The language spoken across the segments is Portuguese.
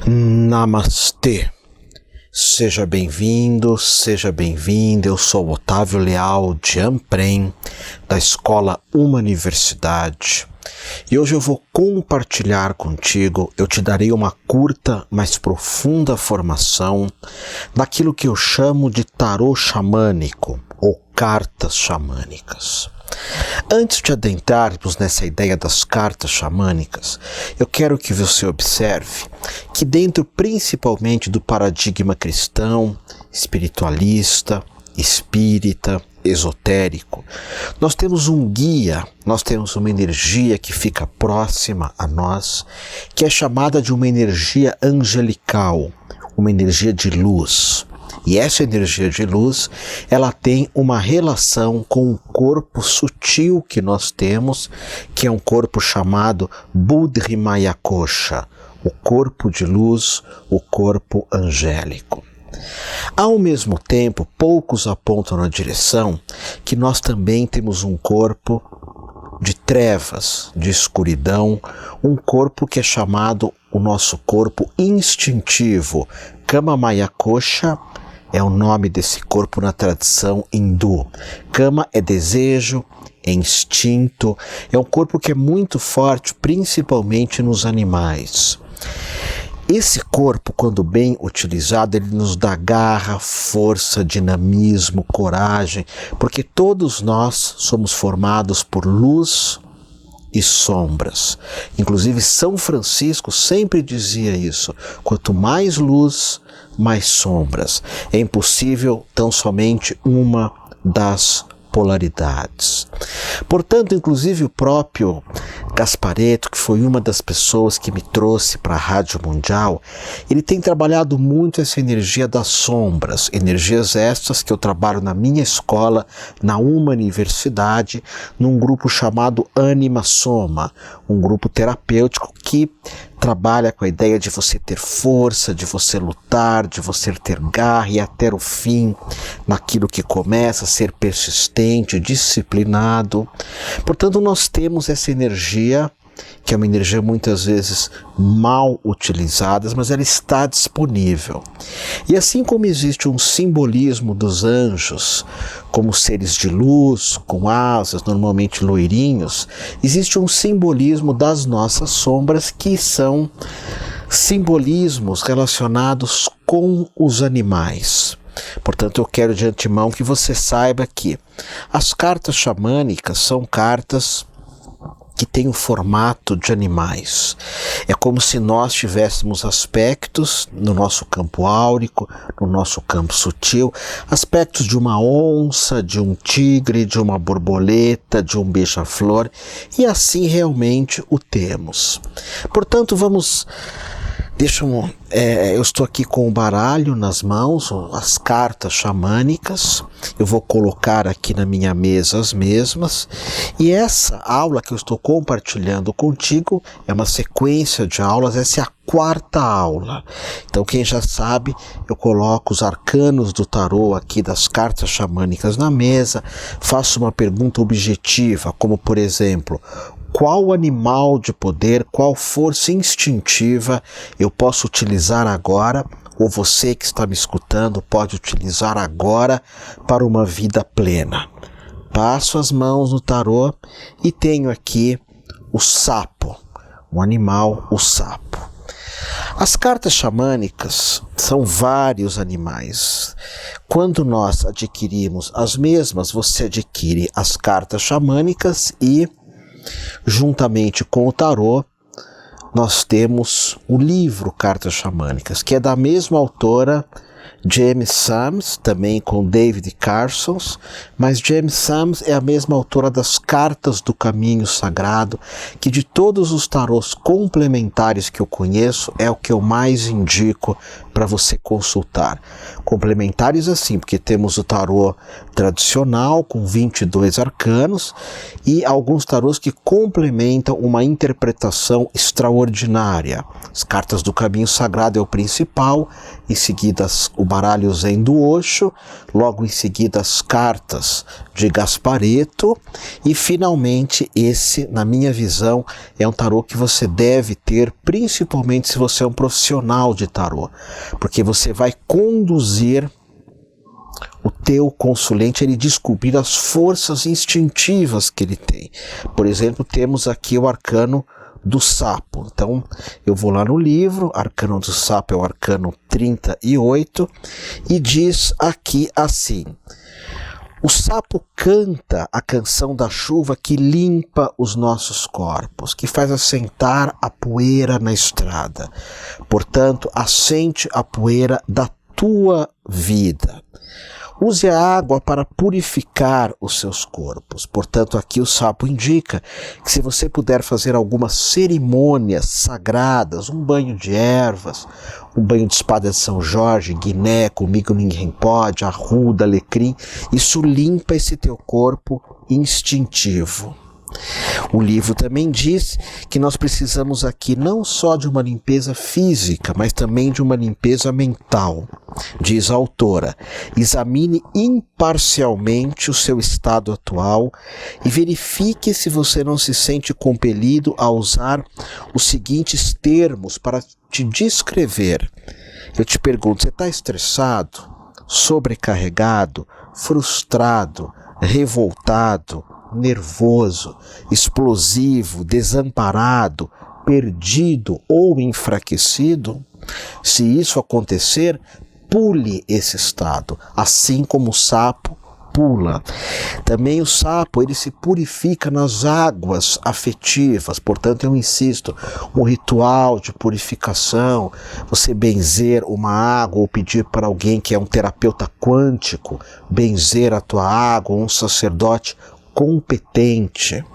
Namastê, seja bem-vindo, seja bem-vinda. Eu sou Otávio Leal de Amprem, da Escola Uma Universidade, e hoje eu vou compartilhar contigo, eu te darei uma curta, mas profunda formação daquilo que eu chamo de tarô xamânico ou cartas xamânicas. Antes de adentrarmos nessa ideia das cartas xamânicas, eu quero que você observe que dentro principalmente do paradigma cristão, espiritualista, espírita, esotérico, nós temos um guia, nós temos uma energia que fica próxima a nós, que é chamada de uma energia angelical, uma energia de luz. E essa energia de luz, ela tem uma relação com o corpo sutil que nós temos, que é um corpo chamado Buddhimaya Kosha, o corpo de luz, o corpo angélico. Ao mesmo tempo, poucos apontam na direção que nós também temos um corpo de trevas, de escuridão, um corpo que é chamado o nosso corpo instintivo, Kamamaya Kosha, é o nome desse corpo na tradição hindu. Kama é desejo, é instinto, é um corpo que é muito forte, principalmente nos animais. Esse corpo, quando bem utilizado, ele nos dá garra, força, dinamismo, coragem, porque todos nós somos formados por luz e sombras. Inclusive São Francisco sempre dizia isso: quanto mais luz, mais sombras. É impossível tão somente uma das polaridades. Portanto, inclusive o próprio Gasparetto, que foi uma das pessoas que me trouxe para a Rádio Mundial, ele tem trabalhado muito essa energia das sombras, energias estas que eu trabalho na minha escola, na Uma Universidade, num grupo chamado Anima Soma, um grupo terapêutico que trabalha com a ideia de você ter força, de você lutar, de você ter garra e até o fim naquilo que começa, ser persistente, disciplinado. Portanto, nós temos essa energia, que é uma energia muitas vezes mal utilizada, mas ela está disponível. E assim como existe um simbolismo dos anjos, como seres de luz, com asas, normalmente loirinhos, existe um simbolismo das nossas sombras, que são simbolismos relacionados com os animais. Portanto, eu quero de antemão que você saiba que as cartas xamânicas são cartas que tem o formato de animais. É como se nós tivéssemos aspectos no nosso campo áurico, no nosso campo sutil, aspectos de uma onça, de um tigre, de uma borboleta, de um beija-flor, e assim realmente o temos. Portanto, eu estou aqui com o baralho nas mãos, as cartas xamânicas. Eu vou colocar aqui na minha mesa as mesmas. E essa aula que eu estou compartilhando contigo é uma sequência de aulas. Essa é a quarta aula. Então, quem já sabe, eu coloco os arcanos do tarô aqui das cartas xamânicas na mesa, faço uma pergunta objetiva, como por exemplo: qual animal de poder, qual força instintiva eu posso utilizar agora, ou você que está me escutando pode utilizar agora para uma vida plena? Passo as mãos no tarô e tenho aqui o sapo, o animal, o sapo. As cartas xamânicas são vários animais. Quando nós adquirimos as mesmas, você adquire as cartas xamânicas e, juntamente com o tarô, nós temos o livro Cartas Xamânicas, que é da mesma autora, James Sams, também com David Carson, mas James Sams é a mesma autora das Cartas do Caminho Sagrado, que de todos os tarôs complementares que eu conheço, é o que eu mais indico para você consultar. Complementares assim, porque temos o tarô tradicional com 22 arcanos e alguns tarôs que complementam uma interpretação extraordinária. As Cartas do Caminho Sagrado é o principal, em seguida as o baralho Zen do Osho, logo em seguida as cartas de Gasparetto e finalmente esse, na minha visão, é um tarô que você deve ter, principalmente se você é um profissional de tarô, porque você vai conduzir o teu consulente a ele descobrir as forças instintivas que ele tem. Por exemplo, temos aqui o arcano do sapo. Então, eu vou lá no livro, arcano do sapo é o arcano 38, e diz aqui assim: o sapo canta a canção da chuva que limpa os nossos corpos, que faz assentar a poeira na estrada. Portanto, assente a poeira da tua vida. Use a água para purificar os seus corpos. Portanto, aqui o sapo indica que se você puder fazer algumas cerimônias sagradas, um banho de ervas, um banho de espada de São Jorge, guiné, comigo ninguém pode, arruda, alecrim, isso limpa esse teu corpo instintivo. O livro também diz que nós precisamos aqui não só de uma limpeza física, mas também de uma limpeza mental. Diz a autora: examine imparcialmente o seu estado atual e verifique se você não se sente compelido a usar os seguintes termos para te descrever. Eu te pergunto, você está estressado, sobrecarregado, frustrado, revoltado, nervoso, explosivo, desamparado, perdido ou enfraquecido? Se isso acontecer, pule esse estado, assim como o sapo pula. Também o sapo, ele se purifica nas águas afetivas, portanto eu insisto, um ritual de purificação, você benzer uma água ou pedir para alguém que é um terapeuta quântico benzer a tua água, um sacerdote competente.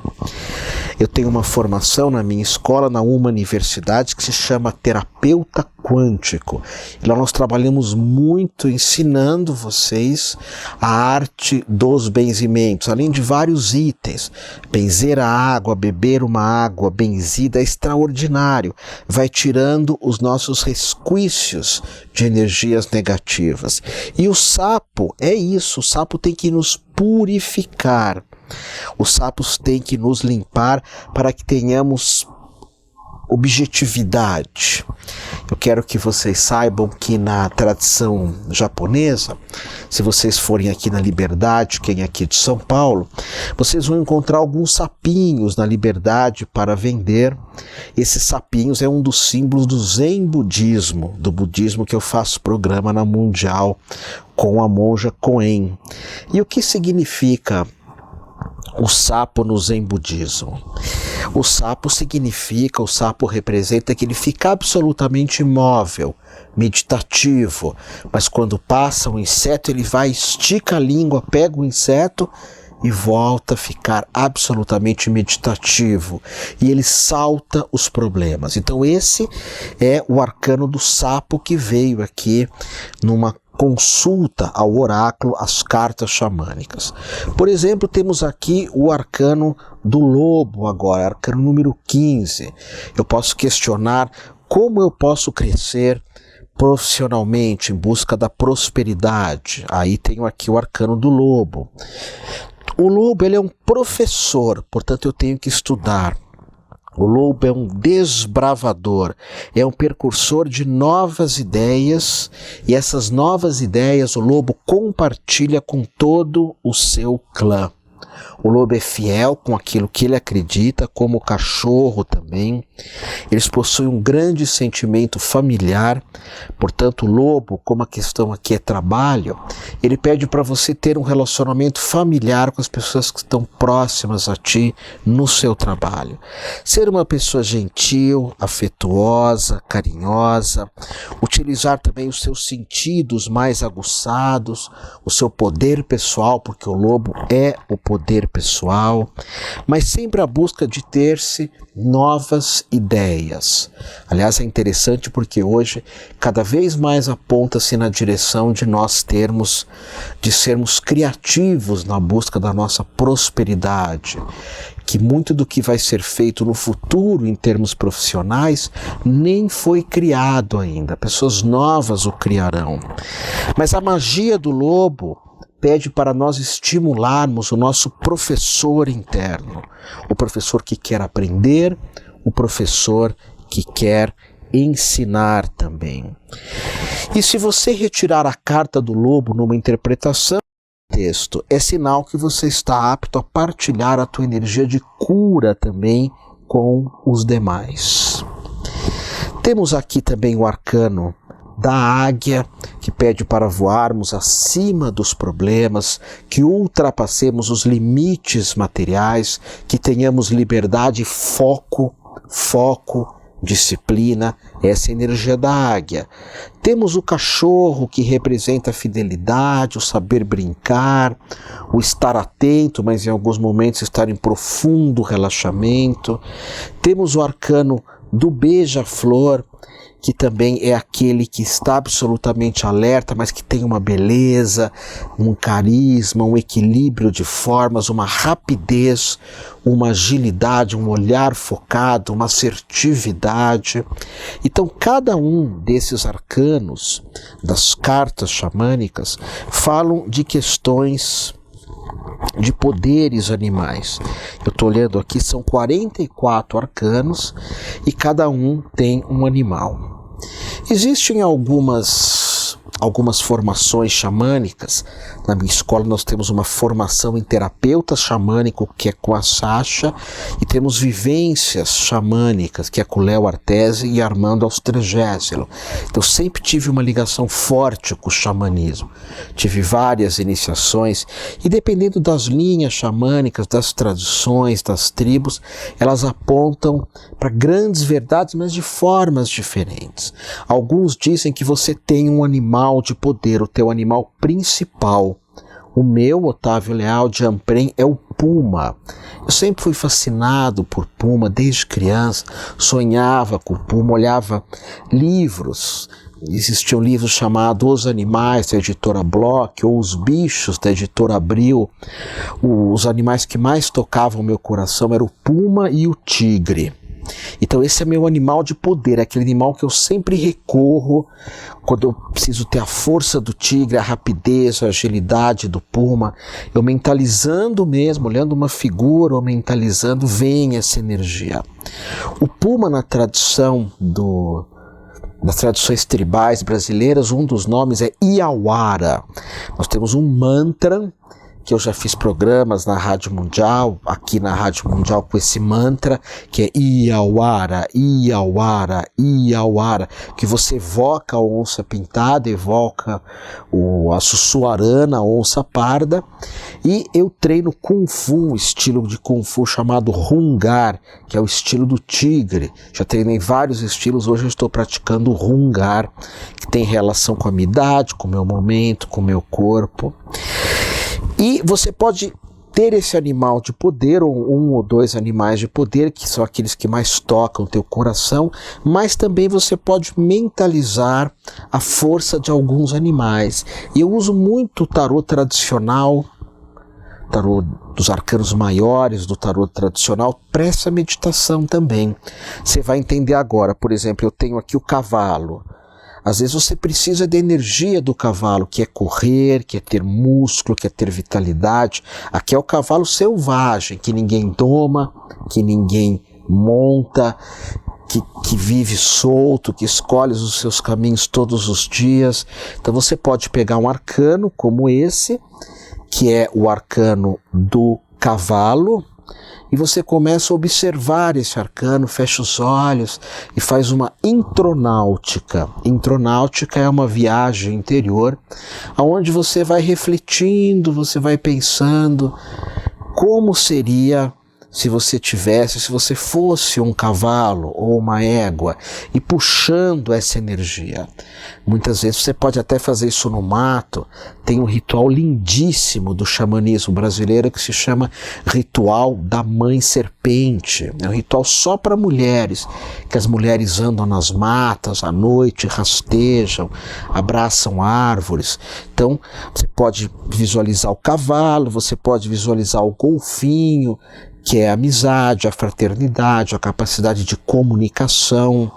Eu tenho uma formação na minha escola, na Uma Universidade, que se chama Terapeuta Quântico. E lá nós trabalhamos muito ensinando vocês a arte dos benzimentos, além de vários itens. Benzer a água, beber uma água benzida é extraordinário. Vai tirando os nossos resquícios de energias negativas. E o sapo é isso, o sapo tem que nos purificar. Os sapos têm que nos limpar para que tenhamos objetividade. Eu quero que vocês saibam que na tradição japonesa, se vocês forem aqui na Liberdade, quem é aqui de São Paulo, vocês vão encontrar alguns sapinhos na Liberdade para vender. Esses sapinhos é um dos símbolos do Zen budismo, do budismo que eu faço programa na Mundial com a monja Koen. E o que significa o sapo no Zen budismo? O sapo representa que ele fica absolutamente imóvel, meditativo, mas quando passa um inseto ele vai, estica a língua, pega o inseto e volta a ficar absolutamente meditativo, e ele salta os problemas. Então esse é o arcano do sapo que veio aqui numa consulta ao oráculo, as cartas xamânicas. Por exemplo, temos aqui o arcano do lobo agora, arcano número 15. Eu posso questionar como eu posso crescer profissionalmente em busca da prosperidade. Aí tenho aqui o arcano do lobo. O lobo, ele é um professor, portanto eu tenho que estudar. O lobo é um desbravador, é um precursor de novas ideias, e essas novas ideias o lobo compartilha com todo o seu clã. O lobo é fiel com aquilo que ele acredita, como o cachorro também. Eles possuem um grande sentimento familiar. Portanto, o lobo, como a questão aqui é trabalho, ele pede para você ter um relacionamento familiar com as pessoas que estão próximas a ti no seu trabalho. Ser uma pessoa gentil, afetuosa, carinhosa, utilizar também os seus sentidos mais aguçados, o seu poder pessoal, porque o lobo é o poder poder pessoal, mas sempre a busca de ter-se novas ideias. Aliás, é interessante porque hoje cada vez mais aponta-se na direção de nós sermos criativos na busca da nossa prosperidade, que muito do que vai ser feito no futuro em termos profissionais nem foi criado ainda, pessoas novas o criarão. Mas a magia do lobo pede para nós estimularmos o nosso professor interno, o professor que quer aprender, o professor que quer ensinar também. E se você retirar a carta do lobo numa interpretação do texto, é sinal que você está apto a partilhar a tua energia de cura também com os demais. Temos aqui também o arcano da águia, que pede para voarmos acima dos problemas, que ultrapassemos os limites materiais, que tenhamos liberdade, foco, disciplina, essa é a energia da águia. Temos o cachorro, que representa a fidelidade, o saber brincar, o estar atento, mas em alguns momentos estar em profundo relaxamento. Temos o arcano do beija-flor, que também é aquele que está absolutamente alerta, mas que tem uma beleza, um carisma, um equilíbrio de formas, uma rapidez, uma agilidade, um olhar focado, uma assertividade. Então, cada um desses arcanos das cartas xamânicas falam de questões de poderes animais. Eu estou olhando aqui, são 44 arcanos e cada um tem um animal. Existem algumas formações xamânicas. Na minha escola nós temos uma formação em terapeuta xamânico, que é com a Sasha, e temos vivências xamânicas, que é com o Léo Artesi e Armando Austrégésilo. Então eu sempre tive uma ligação forte com o xamanismo. Tive várias iniciações, e dependendo das linhas xamânicas, das tradições, das tribos, elas apontam para grandes verdades, mas de formas diferentes. Alguns dizem que você tem um animal de poder, o teu animal principal. O meu, Otávio Leal de Ampren, é o puma. Eu sempre fui fascinado por puma desde criança, sonhava com o puma, olhava livros. Existiam livros chamados Os Animais, da editora Bloch, ou Os Bichos, da editora Abril. Os animais que mais tocavam o meu coração eram o puma e o tigre. Então esse é meu animal de poder, é aquele animal que eu sempre recorro quando eu preciso ter a força do tigre, a rapidez, a agilidade do puma. Eu mentalizando mesmo, olhando uma figura ou mentalizando, vem essa energia. O puma na tradição das tradições tribais brasileiras, um dos nomes é Iauara. Nós temos um mantra que eu já fiz programas na Rádio Mundial, aqui na Rádio Mundial com esse mantra, que é Iauara, Iauara, Iauara, que você evoca a onça pintada, evoca a sussuarana, a onça parda, e eu treino Kung Fu, um estilo de Kung Fu chamado Hungar, que é o estilo do tigre. Já treinei vários estilos, hoje eu estou praticando o Hungar, que tem relação com a minha idade, com o meu momento, com o meu corpo. E você pode ter esse animal de poder, ou um ou dois animais de poder, que são aqueles que mais tocam o teu coração, mas também você pode mentalizar a força de alguns animais. E eu uso muito o tarô tradicional, tarô dos arcanos maiores, do tarô tradicional, para essa meditação também. Você vai entender agora, por exemplo, eu tenho aqui o cavalo. Às vezes você precisa da energia do cavalo, que é correr, que é ter músculo, que é ter vitalidade. Aqui é o cavalo selvagem, que ninguém doma, que ninguém monta, que vive solto, que escolhe os seus caminhos todos os dias. Então você pode pegar um arcano como esse, que é o arcano do cavalo, e você começa a observar esse arcano, fecha os olhos e faz uma intronáutica. Intronáutica é uma viagem interior, onde você vai refletindo, você vai pensando como seria se você fosse um cavalo ou uma égua e puxando essa energia. Muitas vezes você pode até fazer isso no mato. Tem um ritual lindíssimo do xamanismo brasileiro que se chama Ritual da Mãe Serpente. É um ritual só para mulheres, que as mulheres andam nas matas à noite, rastejam, abraçam árvores. Então você pode visualizar o cavalo, você pode visualizar o golfinho, que é a amizade, a fraternidade, a capacidade de comunicação.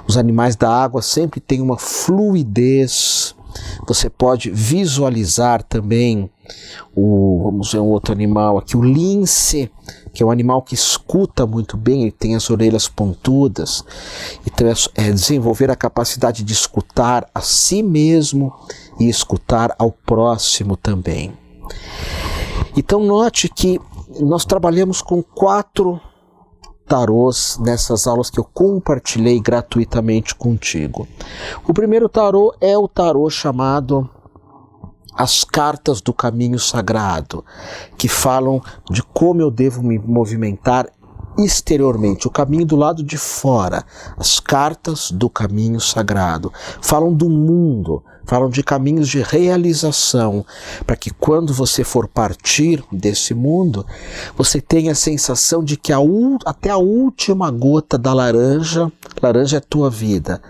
Os animais da água sempre têm uma fluidez. Você pode visualizar também vamos ver um outro animal aqui, o lince, que é um animal que escuta muito bem, ele tem as orelhas pontudas. Então é desenvolver a capacidade de escutar a si mesmo e escutar ao próximo também. Então note que nós trabalhamos com 4 tarôs nessas aulas que eu compartilhei gratuitamente contigo. O primeiro tarô é o tarô chamado As Cartas do Caminho Sagrado, que falam de como eu devo me movimentar exteriormente, o caminho do lado de fora. As cartas do caminho sagrado falam do mundo, falam de caminhos de realização, para que quando você for partir desse mundo, você tenha a sensação de que até a última gota da laranja é tua vida,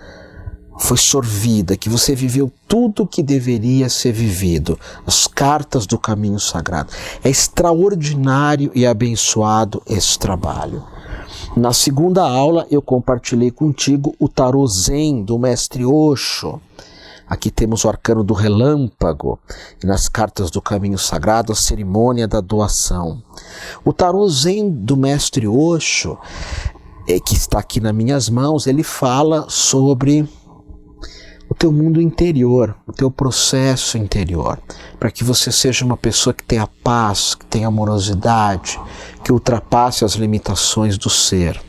foi sorvida, que você viveu tudo o que deveria ser vivido. As cartas do caminho sagrado. É extraordinário e abençoado esse trabalho. Na segunda aula eu compartilhei contigo o tarô Zen do Mestre Osho. Aqui temos o arcano do relâmpago e nas cartas do caminho sagrado a cerimônia da doação. O tarô Zen do Mestre Osho, que está aqui nas minhas mãos, ele fala sobre o teu mundo interior, o teu processo interior, para que você seja uma pessoa que tenha paz, que tenha amorosidade, que ultrapasse as limitações do ser.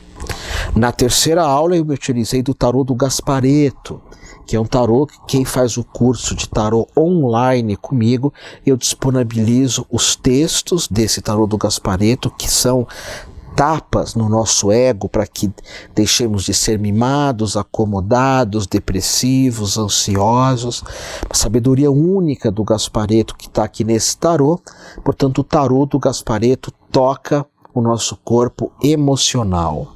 Na terceira aula eu me utilizei do tarô do Gasparetto, que é um tarô que quem faz o curso de tarô online comigo, eu disponibilizo os textos desse tarô do Gasparetto, que são tapas no nosso ego para que deixemos de ser mimados, acomodados, depressivos, ansiosos. A sabedoria única do Gasparetto que está aqui nesse tarô. Portanto, o tarô do Gasparetto toca o nosso corpo emocional.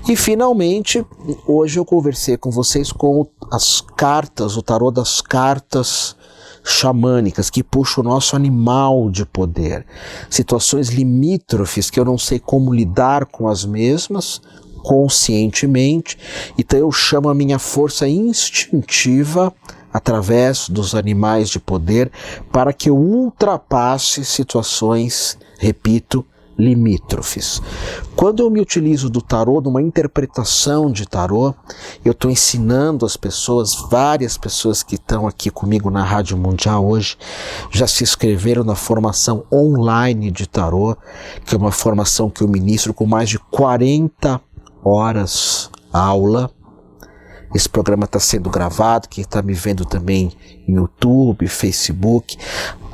E finalmente, hoje eu conversei com vocês com as cartas, o tarô das cartas xamânicas, que puxa o nosso animal de poder. Situações limítrofes que eu não sei como lidar com as mesmas conscientemente, então eu chamo a minha força instintiva através dos animais de poder para que eu ultrapasse situações, repito, limítrofes. Quando eu me utilizo do tarô, numa interpretação de tarô, eu estou ensinando as pessoas, várias pessoas que estão aqui comigo na Rádio Mundial hoje, já se inscreveram na formação online de tarô, que é uma formação que eu ministro com mais de 40 horas aula. Esse programa está sendo gravado, quem está me vendo também em YouTube, Facebook.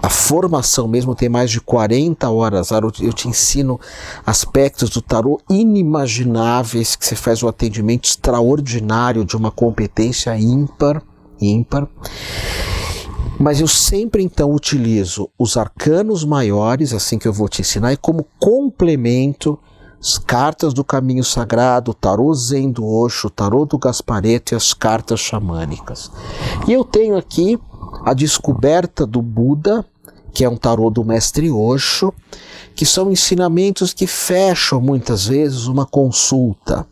A formação mesmo tem mais de 40 horas. Eu te ensino aspectos do tarô inimagináveis, que você faz um atendimento extraordinário de uma competência ímpar. Mas eu sempre então utilizo os arcanos maiores, assim que eu vou te ensinar, e como complemento as cartas do caminho sagrado, o tarô Zen do Osho, o tarô do Gasparetto e as cartas xamânicas. E eu tenho aqui a descoberta do Buda, que é um tarô do Mestre Osho, que são ensinamentos que fecham muitas vezes uma consulta.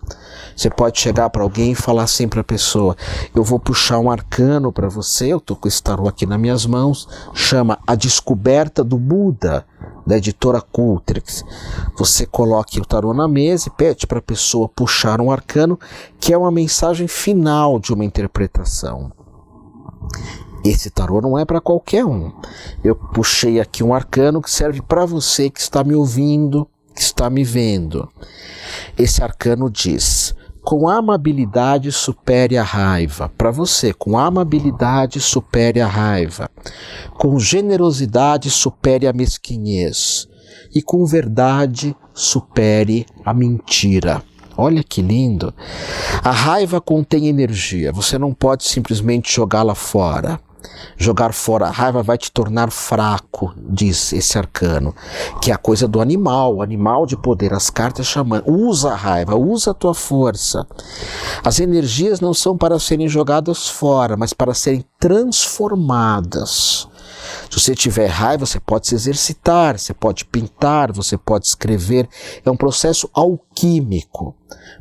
Você pode chegar para alguém e falar assim para a pessoa: eu vou puxar um arcano para você, eu estou com esse tarô aqui nas minhas mãos, chama A Descoberta do Buda, da editora Cultrix. Você coloque o tarô na mesa e pede para a pessoa puxar um arcano, que é uma mensagem final de uma interpretação. Esse tarô não é para qualquer um. Eu puxei aqui um arcano que serve para você que está me ouvindo, que está me vendo. Esse arcano diz: com amabilidade supere a raiva. Para você, com amabilidade supere a raiva. Com generosidade supere a mesquinhez. e com verdade supere a mentira. Olha que lindo! A raiva contém energia, você não pode simplesmente jogá-la fora. Jogar fora a raiva vai te tornar fraco, diz esse arcano, que é a coisa do animal, o animal de poder, as cartas chamando. Usa a raiva, usa a tua força. As energias não são para serem jogadas fora, mas para serem transformadas. Se você tiver raiva, você pode se exercitar, você pode pintar, você pode escrever. É um processo alquímico.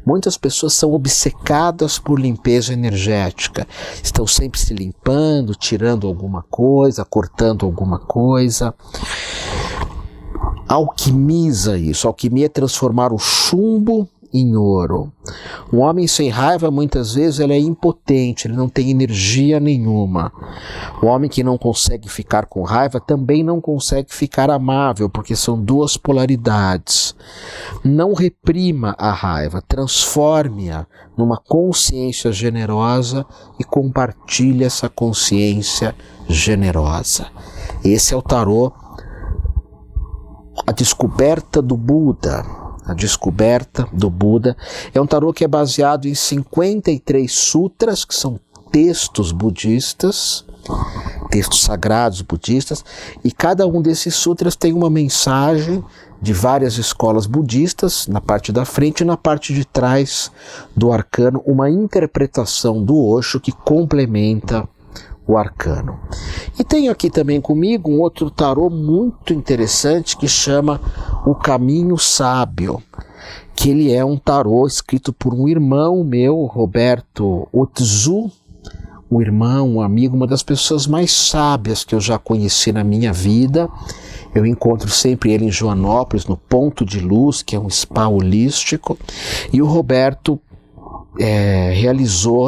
Muitas pessoas são obcecadas por limpeza energética. Estão sempre se limpando, tirando alguma coisa, cortando alguma coisa. Alquimiza isso. Alquimia é transformar o chumbo em ouro. Um homem sem raiva, muitas vezes, ele é impotente, ele não tem energia nenhuma. O homem que não consegue ficar com raiva também não consegue ficar amável, porque são duas polaridades. Não reprima a raiva, transforme-a numa consciência generosa e compartilhe essa consciência generosa. Esse é o tarô, a descoberta do Buda. A descoberta do Buda é um tarô que é baseado em 53 sutras, que são textos budistas, textos sagrados budistas, e cada um desses sutras tem uma mensagem de várias escolas budistas, na parte da frente e na parte de trás do arcano, uma interpretação do Osho que complementa o arcano. E tenho aqui também comigo um outro tarô muito interessante que chama O Caminho Sábio, que ele é um tarô escrito por um irmão meu, Roberto Otzu, um irmão, um amigo, uma das pessoas mais sábias que eu já conheci na minha vida. Eu encontro sempre ele em Joanópolis, no Ponto de Luz, que é um spa holístico, e o Roberto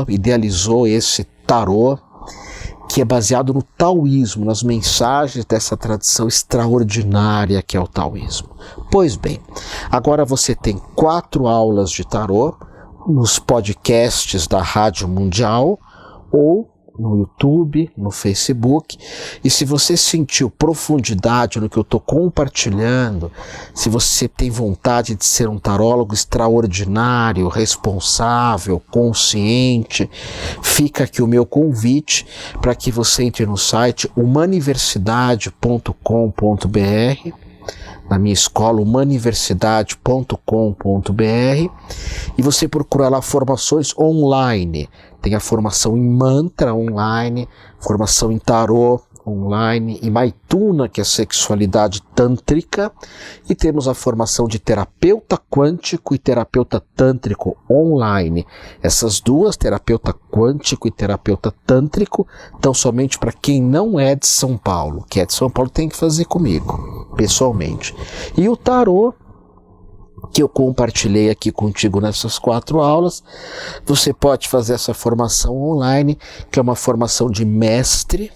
idealizou esse tarô, que é baseado no taoísmo, nas mensagens dessa tradição extraordinária que é o taoísmo. Pois bem, agora você tem 4 aulas de tarô nos podcasts da Rádio Mundial ou no YouTube, no Facebook, e se você sentiu profundidade no que eu estou compartilhando, se você tem vontade de ser um tarólogo extraordinário, responsável, consciente, fica aqui o meu convite para que você entre no site humaniversidade.com.br, na minha escola, humaniversidade.com.br, e você procura lá formações online. Tem a formação em mantra online, formação em tarô online, em maituna, que é a sexualidade tântrica, e temos a formação de terapeuta quântico e terapeuta tântrico online. Essas duas, terapeuta quântico e terapeuta tântrico, estão somente para quem não é de São Paulo. Quem é de São Paulo tem que fazer comigo, pessoalmente. E o tarô, que eu compartilhei aqui contigo nessas 4 aulas, você pode fazer essa formação online, que é uma formação de mestre,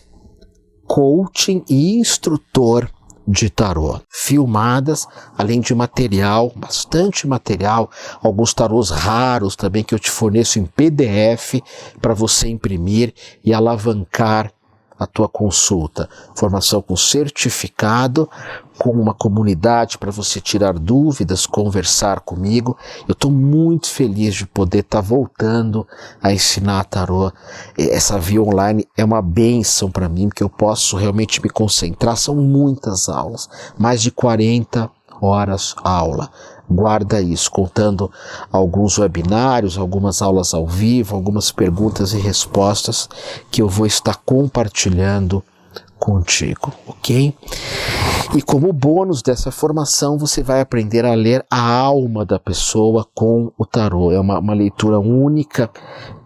coaching e instrutor de tarô, filmadas, além de material, bastante material, alguns tarôs raros também que eu te forneço em PDF para você imprimir e alavancar a tua consulta. Formação com certificado, com uma comunidade para você tirar dúvidas, conversar comigo. Eu estou muito feliz de poder estar voltando a ensinar tarô. Essa via online é uma bênção para mim, porque eu posso realmente me concentrar. São muitas aulas, mais de 40 horas aula. Guarda isso, contando alguns webinários, algumas aulas ao vivo, algumas perguntas e respostas que eu vou estar compartilhando contigo, ok? E como bônus dessa formação, você vai aprender a ler a alma da pessoa com o tarô. É uma leitura única,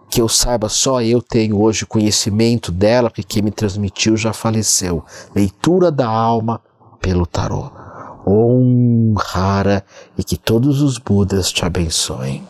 que eu saiba, só eu tenho hoje conhecimento dela, porque quem me transmitiu já faleceu. Leitura da alma pelo tarô. Om Hara, e que todos os Budas te abençoem.